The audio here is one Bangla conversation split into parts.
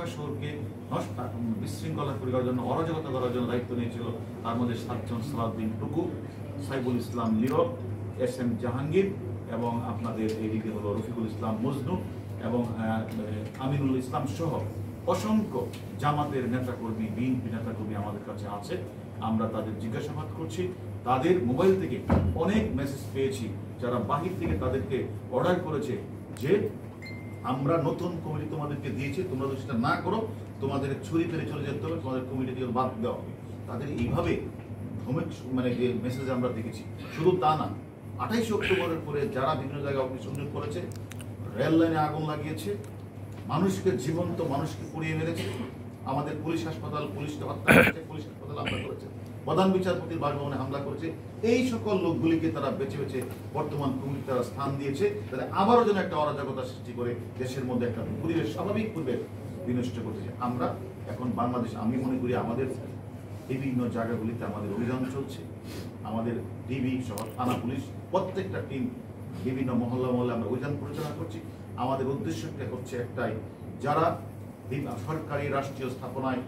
ঢাকা শহরকে বিশৃঙ্খলা করার জন্য, অরাজকতা করার জন্য দায়িত্ব নিয়েছিল। তার মধ্যে 7 জন: সালাউদ্দিন টুকু, সাইফুল ইসলাম নীরব, SM জাহাঙ্গীর এবং আপনাদের এইদিকে হলো রফিকুল ইসলাম মজনু এবং আমিনুল ইসলাম সহ অসংখ্য জামাতের নেতাকর্মী, বিএনপি নেতাকর্মী আমাদের কাছে আছে। আমরা তাদের জিজ্ঞাসাবাদ করছি। তাদের মোবাইল থেকে অনেক মেসেজ পেয়েছি যারা বাহির থেকে তাদেরকে অর্ডার করেছে যে আমরা নতুন কমিটি তোমাদেরকে দিয়েছি, তোমরা যদি সেটা না করো তোমাদের ছুরি ফেলে চলে যেতে হবে, তোমাদের কমিটি থেকে বাদ দেওয়া হবে। তাদের এইভাবে ধমক যে মেসেজ আমরা দেখেছি। শুধু তা না, 28 অক্টোবরের পরে যারা বিভিন্ন জায়গায় অগ্নিসংযোগ করেছে, রেল লাইনে আগুন লাগিয়েছে, মানুষকে জীবন্ত মানুষকে পুড়িয়ে মেরেছে, আমাদের পুলিশ হাসপাতাল, পুলিশকে হত্যা করেছে, পুলিশ হাসপাতাল হামলা করেছে, প্রধান বিচারপতির বাসভবনে হামলা করেছে, এই সকল লোকগুলিকে তারা বেছে বেছে বর্তমান কমিটি তারা স্থান দিয়েছে, তাহলে আবারও যেন একটা অরাজকতা সৃষ্টি করে দেশের মধ্যে একটা পরিবেশ, স্বাভাবিক পরিবেশ বিনষ্ট করতেছে। আমরা এখন বাংলাদেশ, আমি মনে করি আমাদের বিভিন্ন জায়গাগুলিতে আমাদের অভিযান চলছে। আমাদের ডিবি সহ থানা পুলিশ প্রত্যেকটা টিম বিভিন্ন মহল্লা মহল্লা আমরা অভিযান পরিচালনা করছি। আমাদের উদ্দেশ্যটা হচ্ছে একটাই, যারা সরকারি রাষ্ট্রীয় স্থাপনায়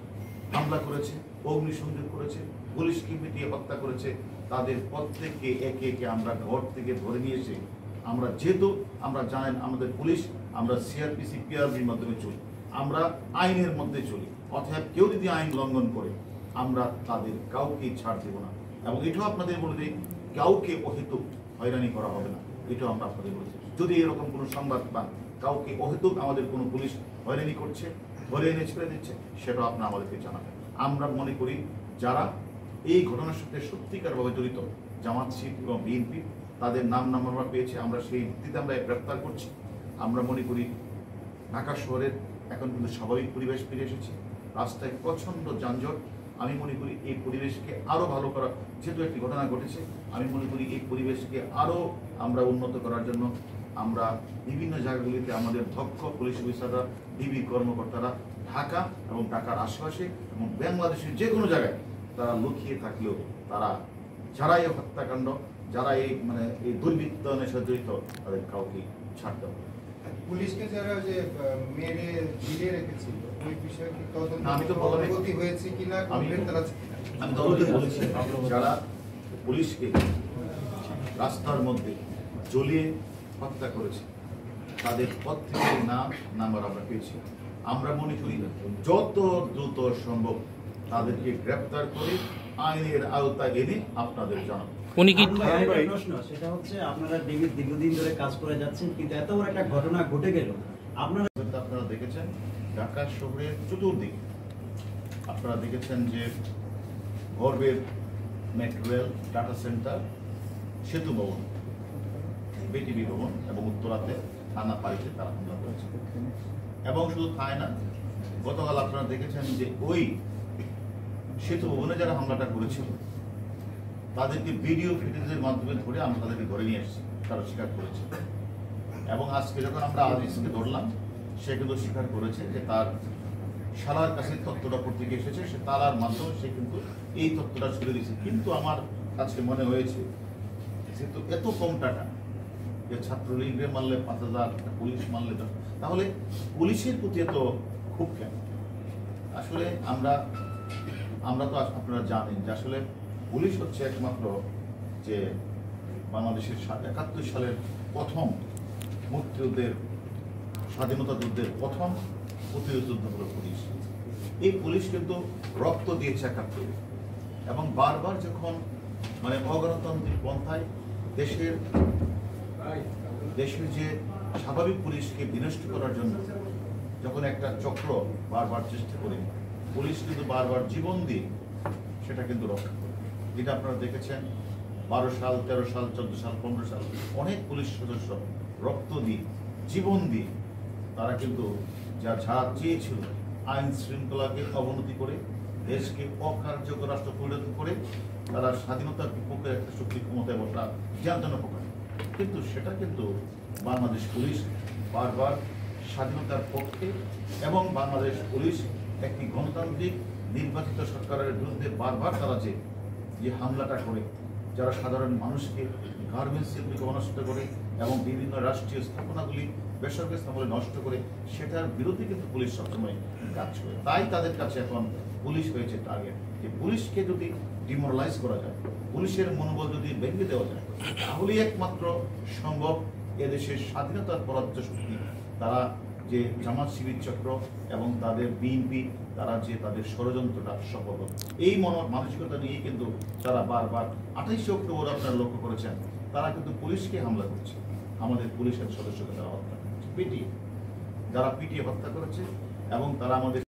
হামলা করেছে, অগ্নিসংযোগ করেছে, পুলিশকে পিটিয়ে হত্যা করেছে, তাদের প্রত্যেককে একে একে আমরা ঘর থেকে ধরে নিয়ে এসে আমরা, যেহেতু আমরা জানেন আমাদের পুলিশ, আমরা CRPC PRBর মাধ্যমে চলি, আমরা আইনের মধ্যে চলি, অর্থাৎ কেউ যদি আইন লঙ্ঘন করে আমরা তাদের কাউকে ছাড় দেব না। এবং এটাও আপনাদের বলে দিই, কাউকে অহেতুক হয়রানি করা হবে না, এটাও আমরা আপনাদের বলেছি। যদি এরকম কোনো সংবাদ পান কাউকে অহেতুক আমাদের কোনো পুলিশ হয়রানি করছে, ধরে এনে ছেড়ে দিচ্ছে, সেটাও আপনারা আমাদেরকে জানাবেন। আমরা মনে করি যারা এই ঘটনার সাথে সত্যিকারভাবে জড়িত, জামাত, শিখ এবং বিএনপি, তাদের নাম আমরা পেয়েছি, আমরা সেই ভিত্তিতে আমরা গ্রেপ্তার করছি। আমরা মনে করি ঢাকা শহরের এখন কিন্তু স্বাভাবিক পরিবেশ ফিরে এসেছে, রাস্তায় প্রচণ্ড যানজট। আমি মনে করি এই পরিবেশকে আরও ভালো করা, যেহেতু একটি ঘটনা ঘটেছে, আমি মনে করি এই পরিবেশকে আরও আমরা উন্নত করার জন্য আমরা বিভিন্ন জায়গাগুলিতে আমাদের দক্ষ পুলিশ অফিসাররা, ডিবি কর্মকর্তারা ঢাকা এবং ঢাকার আশেপাশে এবং বাংলাদেশের যে কোনো জায়গায় তারা লুকিয়ে থাকলেও তারা যারা এই হত্যাকাণ্ড, যারা এই এই দুর্বৃত্তায়নের সাথে জড়িত, তাদের কাউকে ছাড়তে হবে। পুলিশকে যারা যে মেরে ঝুলিয়ে রেখেছিল ওই বিষয়ে কি তদন্ত আমি তো বললাম হয়েছে কিনা, আমি তদন্ত বলেছি, যারা পুলিশকে রাস্তার মধ্যে জ্বলিয়ে হত্যা করেছে তাদের প্রত্যেকের নাম নাম্বার আমরা পেয়েছি। আমরা মনে করি যত দ্রুত সম্ভব তাদেরকে গ্রেপ্তার করে আইনের আওতায় এনে আপনাদের জানাবো। প্রশ্ন সেটা হচ্ছে, আপনারা দীর্ঘদিন ধরে কাজ করে যাচ্ছেন, কিন্তু এত বড় একটা ঘটনা ঘটে গেল, আপনারা দেখেছেন ঢাকা শহরের চতুর্দিকে আপনারা দেখেছেন যে গর্বের মেট্রো রেল, ডাটা সেন্টার, সেতু ভবন, বিটিভি ভবন এবং উত্তরাতে থানা পাড়িতে তারা হামলা করেছে। এবং শুধু তাই না, গতকাল আপনারা দেখেছেন যে ওই সেতু ভবনে যারা হামলাটা করেছিল তাদেরকে ভিডিও ফুটেজের মাধ্যমে ধরে আমরা তাদেরকে ধরে নিয়ে এসেছি, তারা স্বীকার করেছে। এবং আজকে যখন আমরা আজিজকে ধরলাম, সে কিন্তু স্বীকার করেছে যে তার শালার কাছে তথ্যটা পত্রিকা এসেছে, সে তালার মাধ্যমে সে কিন্তু এই তথ্যটা ছড়িয়ে দিয়েছে। কিন্তু আমার কাছে মনে হয়েছে যেহেতু এত কম টাকা, যে ছাত্রলীগের মারলে 5,000, পুলিশ মারলে 10, তাহলে পুলিশের প্রতি এত খুব কেন? আসলে আমরা তো আপনারা জানেন যে আসলে পুলিশ হচ্ছে একমাত্র যে বাংলাদেশের 71 সালের প্রথম মুক্তিযুদ্ধের, স্বাধীনতা যুদ্ধের প্রথম প্রতিরোধ যুদ্ধ হলো পুলিশ। এই পুলিশ কিন্তু রক্ত দিয়েছে 71, এবং বারবার যখন অগণতান্ত্রিক পন্থায় দেশের যে স্বাভাবিক পুলিশকে বিনষ্ট করার জন্য যখন একটা চক্র বারবার চেষ্টা করে, পুলিশ কিন্তু বারবার জীবন দিয়ে সেটা কিন্তু রক্ষা করে। যেটা আপনারা দেখেছেন 12 সাল, 13 সাল, 14 সাল, 15 সাল অনেক পুলিশ সদস্য রক্ত দিয়ে, জীবন দিয়ে তারা কিন্তু যা চেয়েছিল আইন শৃঙ্খলাকে অবনতি করে, দেশকে অকার্যকর রাষ্ট্র পরিণত করে তারা স্বাধীনতার বিপক্ষে একটা শক্তি ক্ষমতায় বসা জানতেন প্রকাশ। কিন্তু সেটা কিন্তু বাংলাদেশ পুলিশ বারবার স্বাধীনতার পক্ষে, এবং বাংলাদেশ পুলিশ একটি গণতান্ত্রিক নির্বাচিত সরকারের বিরুদ্ধে বারবার তারা যে হামলাটা করে, যারা সাধারণ মানুষকে, গার্মেন্টস শিল্পীকে অনষ্ট করে এবং বিভিন্ন রাষ্ট্রীয় স্থাপনাগুলি বেসরকারি স্থাপনা নষ্ট করে সেটার বিরুদ্ধে কিন্তু পুলিশ সবসময় কাজ করে। তাই তাদের কাছে এখন পুলিশ হয়েছে টার্গেট, যে পুলিশকে যদি ডিমোরালাইজ করা যায়, পুলিশের মনোবল যদি ভেঙে দেওয়া যায়, তাহলেই একমাত্র সম্ভব এদেশের স্বাধীনতার পরাজ্য শক্তি তারা যে জামাত শিবির চক্র এবং তাদের বিএনপি তারা যে তাদের ষড়যন্ত্রটা সফল হবে। এই মানসিকতা নিয়ে কিন্তু তারা বারবার 28 অক্টোবর আপনারা লক্ষ্য করেছেন, তারা কিন্তু পুলিশকে হামলা করছে, আমাদের পুলিশের সদস্যকে তারা হত্যা করছে, পিটিয়ে, যারা পিটিয়ে হত্যা করেছে এবং তারা আমাদের